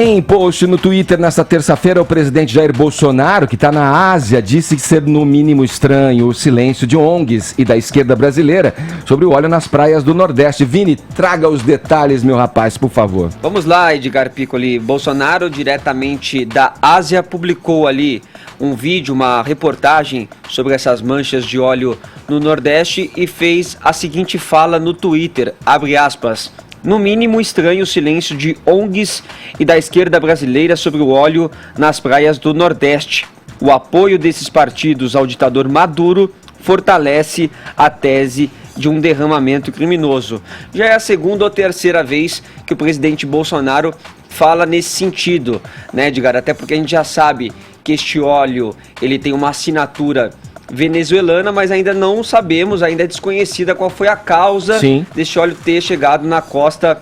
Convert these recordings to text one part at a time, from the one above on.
Em post no Twitter nesta terça-feira, o presidente Jair Bolsonaro, que está na Ásia, disse ser no mínimo estranho o silêncio de ONGs e da esquerda brasileira sobre o óleo nas praias do Nordeste. Vini, traga os detalhes, meu rapaz, por favor. Vamos lá, Edgar Piccoli. Bolsonaro, diretamente da Ásia, publicou ali um vídeo, uma reportagem sobre essas manchas de óleo no Nordeste e fez a seguinte fala no Twitter, abre aspas: no mínimo estranho o silêncio de ONGs e da esquerda brasileira sobre o óleo nas praias do Nordeste. O apoio desses partidos ao ditador Maduro fortalece a tese de um derramamento criminoso. Já é a segunda ou terceira vez que o presidente Bolsonaro fala nesse sentido, né, Edgar? Até porque a gente já sabe que este óleo ele tem uma assinatura venezuelana, mas ainda não sabemos, ainda é desconhecida qual foi a causa desse óleo ter chegado na costa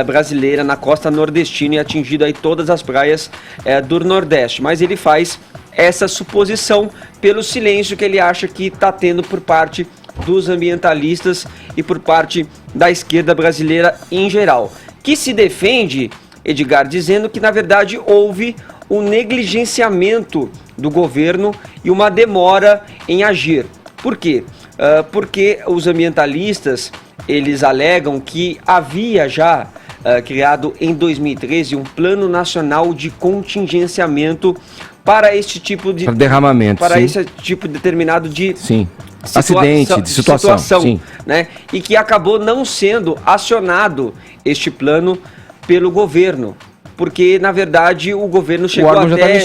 brasileira, na costa nordestina e atingido aí todas as praias do Nordeste. Mas ele faz essa suposição pelo silêncio que ele acha que está tendo por parte dos ambientalistas e por parte da esquerda brasileira em geral, que se defende, Edgar, dizendo que na verdade houve um negligenciamento do governo e uma demora em agir. Por quê? Porque os ambientalistas, eles alegam que havia já criado em 2013 um plano nacional de contingenciamento para este tipo de derramamento, para esse tipo determinado de acidente, de situação, né? E que acabou não sendo acionado este plano pelo governo, porque na verdade o governo chegou até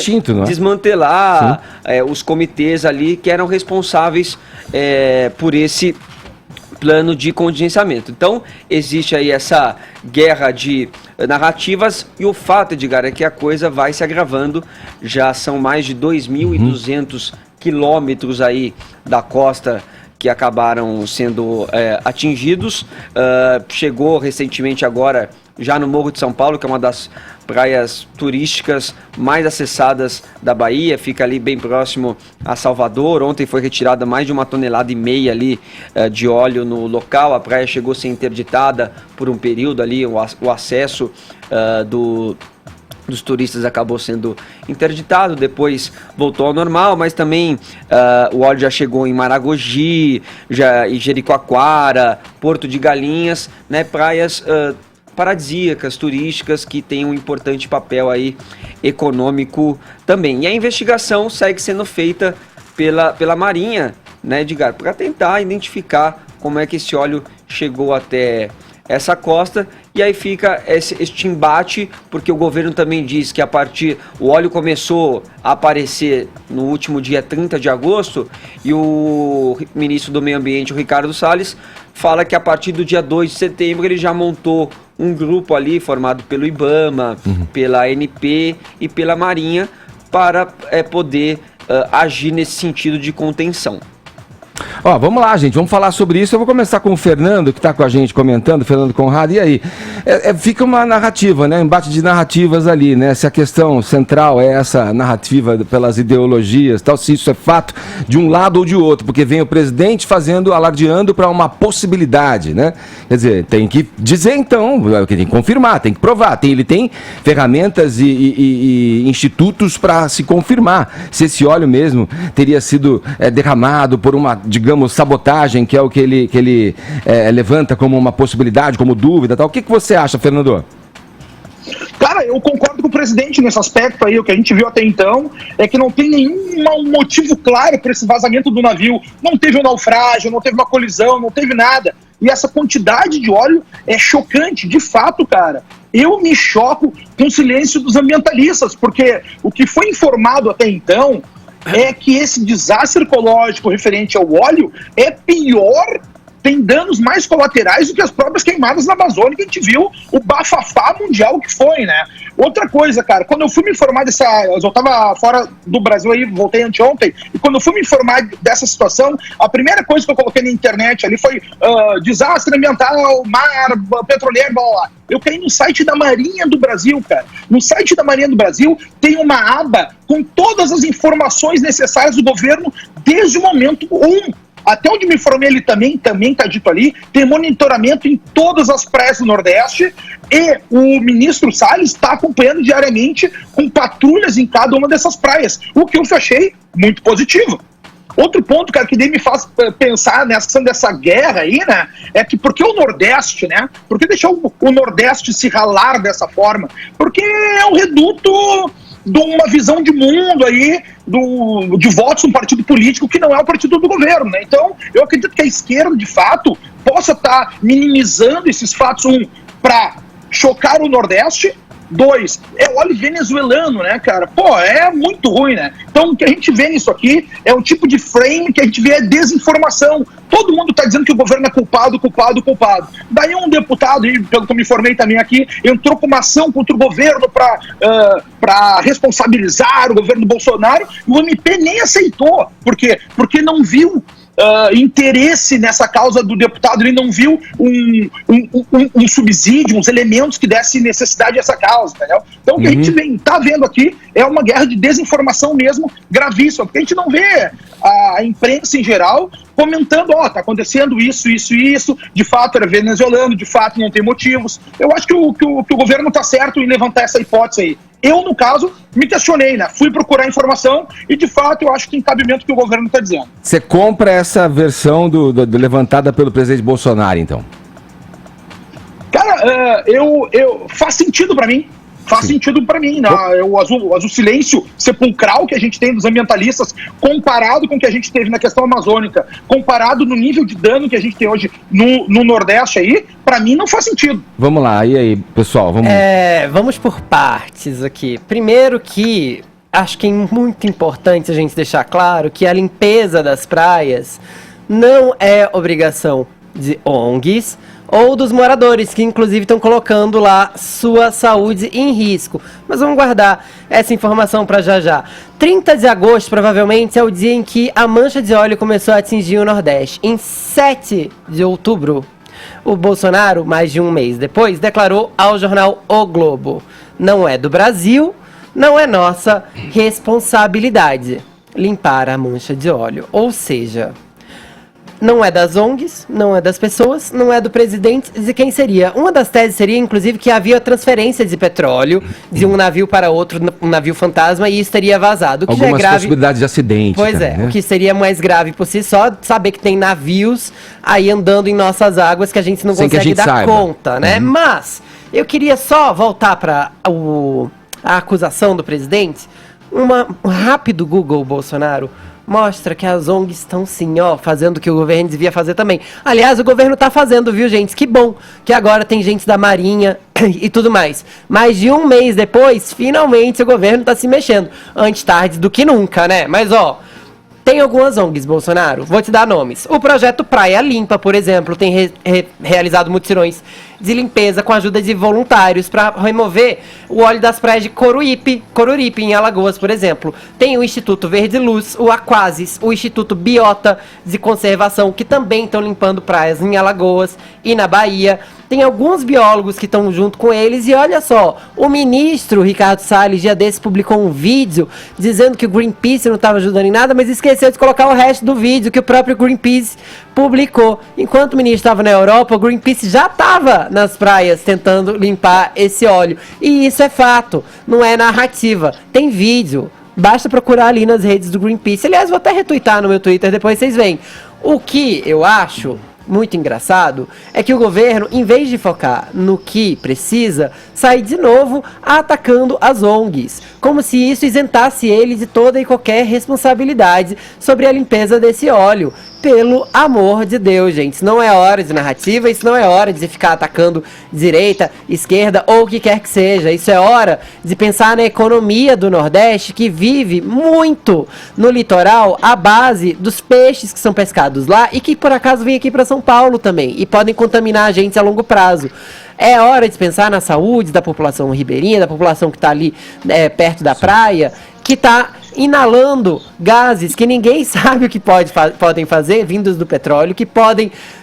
desmantelar os comitês ali que eram responsáveis por esse plano de contingenciamento. Então existe aí essa guerra de narrativas e o fato, Edgar, é que a coisa vai se agravando. Já são mais de 2.200 quilômetros aí da costa que acabaram sendo atingidos. Chegou recentemente agora já no Morro de São Paulo, que é uma das praias turísticas mais acessadas da Bahia, fica ali bem próximo a Salvador. Ontem foi retirada mais de 1,5 toneladas ali de óleo no local. A praia chegou a ser interditada por um período ali, o acesso dos turistas acabou sendo interditado, depois voltou ao normal, mas também o óleo já chegou em Maragogi, em Jericoacoara, Porto de Galinhas, né, praias paradisíacas, turísticas, que têm um importante papel aí econômico também. E a investigação segue sendo feita pela Marinha, né, Edgar, para tentar identificar como é que esse óleo chegou até essa costa. E aí fica este embate, porque o governo também diz que o óleo começou a aparecer no último dia 30 de agosto e o ministro do Meio Ambiente, o Ricardo Salles, fala que a partir do dia 2 de setembro ele já montou um grupo ali formado pelo IBAMA, pela ANP e pela Marinha para poder agir nesse sentido de contenção. Vamos lá, gente, vamos falar sobre isso. Eu vou começar com o Fernando, que está com a gente comentando, Fernando Conrado. E aí? Fica uma narrativa, né? Um embate de narrativas ali, né? Se a questão central é essa narrativa pelas ideologias, tal, se isso é fato de um lado ou de outro, porque vem o presidente alardeando para uma possibilidade, né? Quer dizer, tem que dizer então, tem que confirmar, tem que provar. Ele tem ferramentas e institutos para se confirmar se esse óleo mesmo teria sido derramado por uma, digamos, sabotagem, que é o que ele levanta como uma possibilidade, como dúvida, tal. O que você acha, Fernando? Cara, eu concordo com o presidente nesse aspecto aí. O que a gente viu até então é que não tem nenhum motivo claro para esse vazamento do navio. Não teve um naufrágio, não teve uma colisão, não teve nada. E essa quantidade de óleo é chocante, de fato, cara. Eu me choco com o silêncio dos ambientalistas, porque o que foi informado até então é que esse desastre ecológico referente ao óleo é pior, tem danos mais colaterais do que as próprias queimadas na Amazônia, que a gente viu o bafafá mundial que foi, né? Outra coisa, cara, quando eu fui me informar eu tava fora do Brasil aí, voltei anteontem, e quando eu fui me informar dessa situação, a primeira coisa que eu coloquei na internet ali foi desastre ambiental, mar, petroleiro, blá, blá, blá. Eu caí no site da Marinha do Brasil, cara. No site da Marinha do Brasil tem uma aba com todas as informações necessárias do governo desde o momento 1. Até onde me informei, ele também está dito ali, tem monitoramento em todas as praias do Nordeste e o ministro Salles está acompanhando diariamente com patrulhas em cada uma dessas praias, o que eu achei muito positivo. Outro ponto, cara, que daí me faz pensar nessa questão dessa guerra aí, né, é que por que o Nordeste, né, por que deixar o Nordeste se ralar dessa forma? Porque é um reduto de uma visão de mundo aí, de votos de um partido político que não é o partido do governo, né? Então, eu acredito que a esquerda, de fato, possa estar minimizando esses fatos, para chocar o Nordeste. 2, é óleo venezuelano, né, cara? Pô, é muito ruim, né? Então, o que a gente vê nisso aqui é um tipo de frame que a gente vê é desinformação. Todo mundo tá dizendo que o governo é culpado. Daí um deputado, e pelo que eu me informei também aqui, entrou com uma ação contra o governo para responsabilizar o governo Bolsonaro, e o MP nem aceitou. Por quê? Porque não viu interesse nessa causa do deputado, ele não viu um subsídio, uns elementos que dessem necessidade a essa causa, entendeu? Então o que a gente está vendo aqui é uma guerra de desinformação mesmo gravíssima, porque a gente não vê a imprensa em geral comentando, tá acontecendo isso, de fato era venezuelano, de fato não tem motivos. Eu acho que o governo está certo em levantar essa hipótese aí. Eu, no caso, me questionei, né? Fui procurar informação e, de fato, eu acho que tem cabimento que o governo está dizendo. Você compra essa versão levantada pelo presidente Bolsonaro, então? Cara, faz sentido para mim. Faz sentido para mim, né? O azul silêncio sepulcral que a gente tem dos ambientalistas, comparado com o que a gente teve na questão amazônica, comparado no nível de dano que a gente tem hoje no Nordeste aí, para mim não faz sentido. Vamos lá, e aí, pessoal? Vamos por partes aqui. Primeiro que acho que é muito importante a gente deixar claro que a limpeza das praias não é obrigação de ONGs ou dos moradores, que inclusive estão colocando lá sua saúde em risco. Mas vamos guardar essa informação para já. 30 de agosto, provavelmente, é o dia em que a mancha de óleo começou a atingir o Nordeste. Em 7 de outubro, o Bolsonaro, mais de um mês depois, declarou ao jornal O Globo: não é do Brasil, não é nossa responsabilidade limpar a mancha de óleo. Ou seja, não é das ONGs, não é das pessoas, não é do presidente. De quem seria? Uma das teses seria, inclusive, que havia transferência de petróleo de um navio para outro, um navio fantasma, e isso teria vazado. O que algumas já é grave. Possibilidades de acidente. Pois também, né? O que seria mais grave por si só, saber que tem navios aí andando em nossas águas que a gente não consegue dar conta, né? Mas eu queria só voltar para a acusação do presidente. Um rápido Google Bolsonaro mostra que as ONGs estão sim, fazendo o que o governo devia fazer também. Aliás, o governo está fazendo, viu, gente? Que bom que agora tem gente da Marinha e tudo mais. Mais de um mês depois, finalmente o governo está se mexendo. Antes tarde do que nunca, né? Mas, tem algumas ONGs, Bolsonaro, vou te dar nomes. O Projeto Praia Limpa, por exemplo, tem realizado mutirões de limpeza com a ajuda de voluntários para remover o óleo das praias de Coruripe, em Alagoas, por exemplo. Tem o Instituto Verde Luz, o Aquasis, o Instituto Biota de Conservação, que também estão limpando praias em Alagoas e na Bahia. Tem alguns biólogos que estão junto com eles e olha só, o ministro Ricardo Salles, dia desse, publicou um vídeo dizendo que o Greenpeace não estava ajudando em nada, mas esqueceu de colocar o resto do vídeo que o próprio Greenpeace publicou. Enquanto o ministro estava na Europa, o Greenpeace já estava nas praias tentando limpar esse óleo. E isso é fato, não é narrativa. Tem vídeo, basta procurar ali nas redes do Greenpeace. Aliás, vou até retweetar no meu Twitter, depois vocês veem. O que eu acho muito engraçado é que o governo, em vez de focar no que precisa, sai de novo atacando as ONGs, como se isso isentasse ele de toda e qualquer responsabilidade sobre a limpeza desse óleo. Pelo amor de Deus, gente, isso não é hora de narrativa, isso não é hora de ficar atacando direita, esquerda ou o que quer que seja. Isso é hora de pensar na economia do Nordeste, que vive muito no litoral à base dos peixes que são pescados lá e que por acaso vêm aqui para São Paulo também e podem contaminar a gente a longo prazo. É hora de pensar na saúde da população ribeirinha, da população que está ali perto da praia, que está inalando gases que ninguém sabe o que podem fazer, vindos do petróleo, que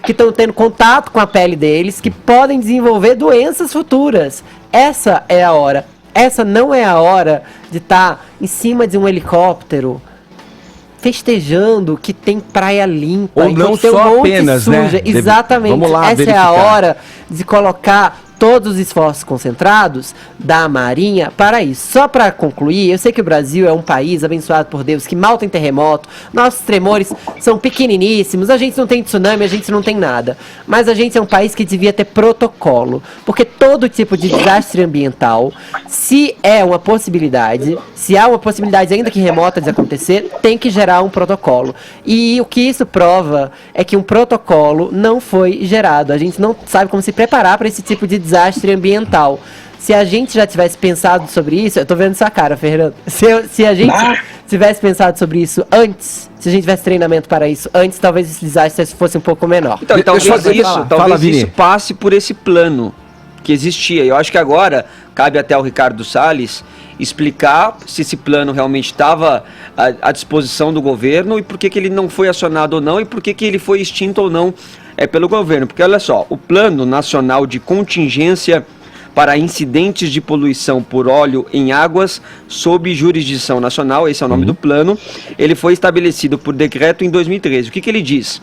estão tendo contato com a pele deles, que podem desenvolver doenças futuras. Essa é a hora. Essa não é a hora de estar em cima de um helicóptero festejando que tem praia limpa. Ou não só apenas, suja. né? Exatamente. Vamos lá, essa verificar. é a hora de colocar todos os esforços concentrados da Marinha para isso. Só para concluir, eu sei que o Brasil é um país abençoado por Deus, que mal tem terremoto, nossos tremores são pequeniníssimos, a gente não tem tsunami, a gente não tem nada. Mas a gente é um país que devia ter protocolo, porque todo tipo de desastre ambiental, se é uma possibilidade, se há uma possibilidade ainda que remota de acontecer, tem que gerar um protocolo. E o que isso prova é que um protocolo não foi gerado. A gente não sabe como se preparar para esse tipo de desastre ambiental. Se a gente já tivesse pensado sobre isso, eu tô vendo essa cara, Fernando. Se a gente tivesse pensado sobre isso antes, se a gente tivesse treinamento para isso antes, talvez esse desastre fosse um pouco menor. Então, talvez isso passe por esse plano que existia. Eu acho que agora cabe até ao Ricardo Salles explicar se esse plano realmente estava à disposição do governo e por que ele não foi acionado ou não e por que ele foi extinto ou não pelo governo. Porque olha só, o Plano Nacional de Contingência para Incidentes de Poluição por Óleo em Águas sob jurisdição nacional, esse é o nome do plano, ele foi estabelecido por decreto em 2013. O que ele diz?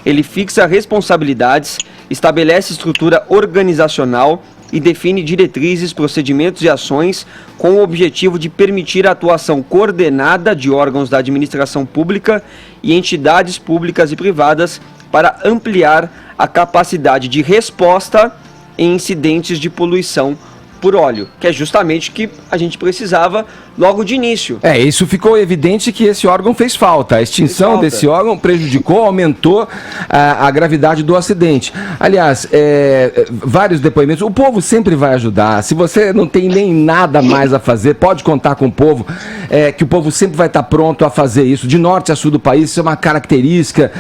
Ele fixa responsabilidades, estabelece estrutura organizacional e define diretrizes, procedimentos e ações com o objetivo de permitir a atuação coordenada de órgãos da administração pública e entidades públicas e privadas para ampliar a capacidade de resposta em incidentes de poluição por óleo, que é justamente o que a gente precisava logo de início. Isso ficou evidente que esse órgão fez falta. A extinção desse órgão prejudicou, aumentou a gravidade do acidente. Aliás, vários depoimentos. O povo sempre vai ajudar. Se você não tem nem nada mais a fazer, pode contar com o povo, que o povo sempre vai estar pronto a fazer isso. De norte a sul do país, isso é uma característica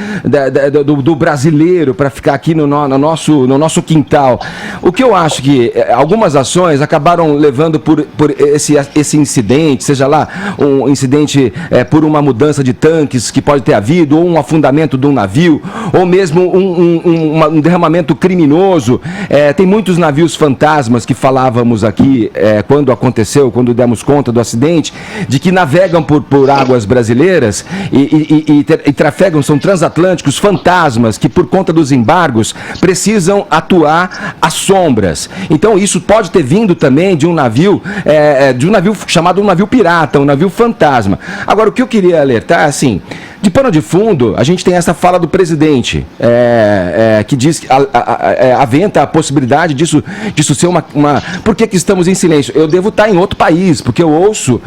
do brasileiro para ficar aqui no nosso quintal. O que eu acho que algumas ações acabaram levando por esse incidente, seja lá um incidente por uma mudança de tanques que pode ter havido, ou um afundamento de um navio, ou mesmo um derramamento criminoso. Tem muitos navios fantasmas que falávamos aqui quando demos conta do acidente, de que navegam por águas brasileiras e trafegam, são transatlânticos fantasmas que por conta dos embargos precisam atuar às sombras. Então isso pode ter vindo também de um navio chamado um navio pirata, um navio fantasma. Agora, o que eu queria alertar, assim, de pano de fundo, a gente tem essa fala do presidente, que diz que aventa a possibilidade disso ser uma... Por que estamos em silêncio? Eu devo estar em outro país, porque eu ouço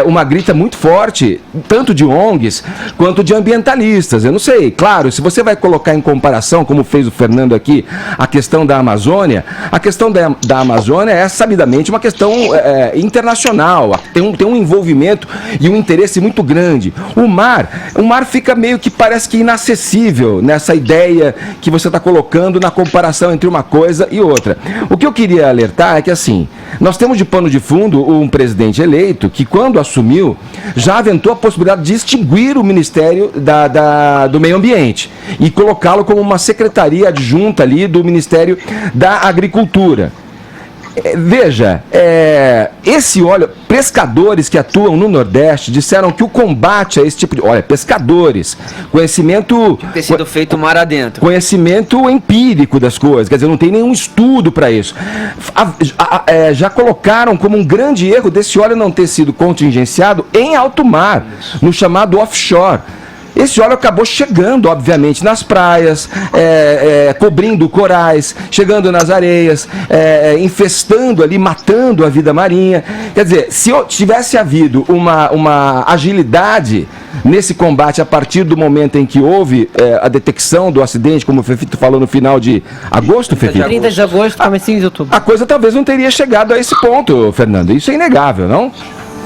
uma grita muito forte, tanto de ONGs quanto de ambientalistas. Eu não sei, claro, se você vai colocar em comparação, como fez o Fernando aqui, a questão da Amazônia, a questão da Amazônia é sabidamente uma questão internacional, tem um envolvimento e um interesse muito grande. O mar fica meio que parece que inacessível nessa ideia que você está colocando na comparação entre uma coisa e outra. O que eu queria alertar é que, assim, nós temos de pano de fundo um presidente eleito que, quando assumiu, já aventou a possibilidade de extinguir o Ministério do Meio Ambiente e colocá-lo como uma secretaria adjunta ali do Ministério da Agricultura. Veja, esse óleo, pescadores que atuam no Nordeste disseram que o combate a esse tipo de... Olha, pescadores, conhecimento... Ter sido feito mar adentro. Conhecimento empírico das coisas, quer dizer, não tem nenhum estudo para isso. Já colocaram como um grande erro desse óleo não ter sido contingenciado em alto mar, no chamado offshore. Esse óleo acabou chegando, obviamente, nas praias, cobrindo corais, chegando nas areias, infestando ali, matando a vida marinha. Quer dizer, se tivesse havido uma agilidade nesse combate a partir do momento em que houve a detecção do acidente, como o Fefito falou no final de agosto, Fefito? 30 de agosto, comecinho de outubro. A coisa talvez não teria chegado a esse ponto, Fernando. Isso é inegável, não?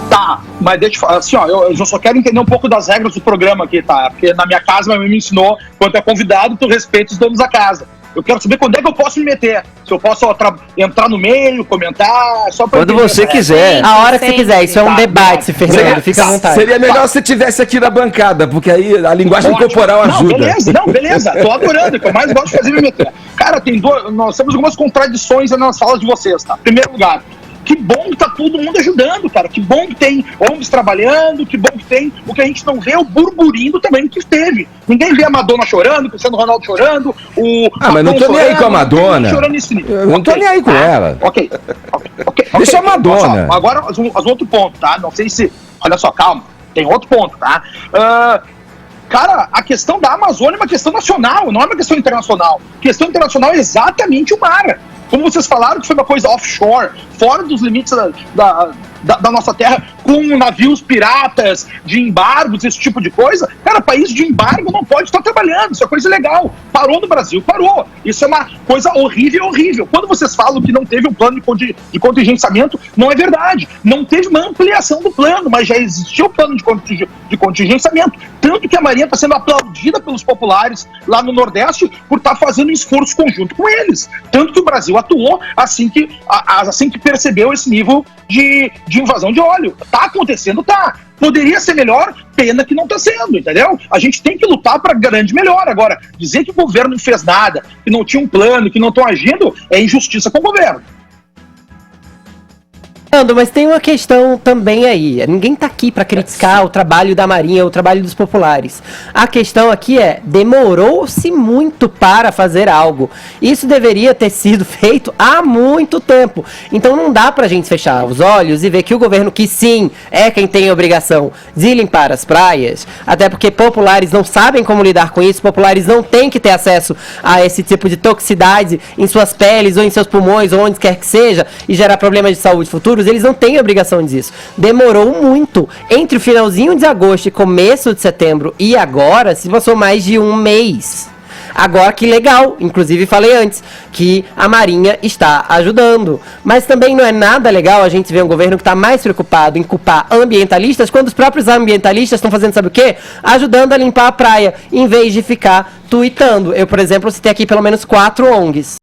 Tá, mas deixa eu falar assim, ó, eu só quero entender um pouco das regras do programa aqui, tá? Porque na minha casa, minha mãe me ensinou, quando é convidado, tu respeita os donos da casa. Eu quero saber quando é que eu posso me meter. Se eu posso entrar no meio, comentar, só pra... Quando você quiser. A hora que você quiser, isso é um debate, Fernando, fica à vontade. Seria melhor se você estivesse aqui na bancada, porque aí a linguagem corporal ajuda. Beleza, tô adorando, que eu mais gosto de fazer me meter. Cara, nós temos algumas contradições nas falas de vocês, tá? Em primeiro lugar, Que bom que tá todo mundo ajudando, cara. Que bom que tem ONGs trabalhando, que bom que tem. O que a gente não vê é o burburinho também que teve. Ninguém vê a Madonna chorando, o Cristiano Ronaldo chorando, o... mas não tô nem aí com a Madonna. Eu não tô nem aí com ela. Ok. Deixa a Madonna. Só, agora, as outro ponto, tá? Não sei se... Olha só, calma. Tem outro ponto, tá? Cara, a questão da Amazônia é uma questão nacional, não é uma questão internacional. A questão internacional é exatamente o mar. Como vocês falaram que foi uma coisa offshore, fora dos limites da nossa terra, com navios piratas, de embargos, esse tipo de coisa, cara, país de embargo não pode estar trabalhando, isso é coisa legal. Parou no Brasil, parou. Isso é uma coisa horrível. Quando vocês falam que não teve um plano de contingenciamento, não é verdade. Não teve uma ampliação do plano, mas já existia o plano de contingenciamento. Tanto que a Marinha está sendo aplaudida pelos populares lá no Nordeste por estar fazendo um esforço conjunto com eles. Tanto que o Brasil atuou assim que percebeu esse nível de invasão de óleo. Tá acontecendo, tá. Poderia ser melhor, pena que não tá sendo, entendeu? A gente tem que lutar para grande melhor. Agora, dizer que o governo não fez nada, que não tinha um plano, que não estão agindo, é injustiça com o governo. Mas tem uma questão também aí. Ninguém tá aqui para criticar o trabalho da Marinha, o trabalho dos populares. A questão aqui demorou-se muito para fazer algo. Isso deveria ter sido feito há muito tempo. Então não dá pra gente fechar os olhos e ver que o governo, que sim, é quem tem a obrigação de limpar as praias, até porque populares não sabem como lidar com isso, populares não têm que ter acesso a esse tipo de toxicidade em suas peles ou em seus pulmões ou onde quer que seja e gerar problemas de saúde futuros. Eles não têm obrigação disso. Demorou muito. Entre o finalzinho de agosto e começo de setembro e agora, se passou mais de um mês. Agora, que legal, inclusive falei antes, que a Marinha está ajudando. Mas também não é nada legal a gente ver um governo que está mais preocupado em culpar ambientalistas, quando os próprios ambientalistas estão fazendo, sabe o quê? Ajudando a limpar a praia, em vez de ficar tuitando. Eu, por exemplo, citei aqui pelo menos 4 ONGs.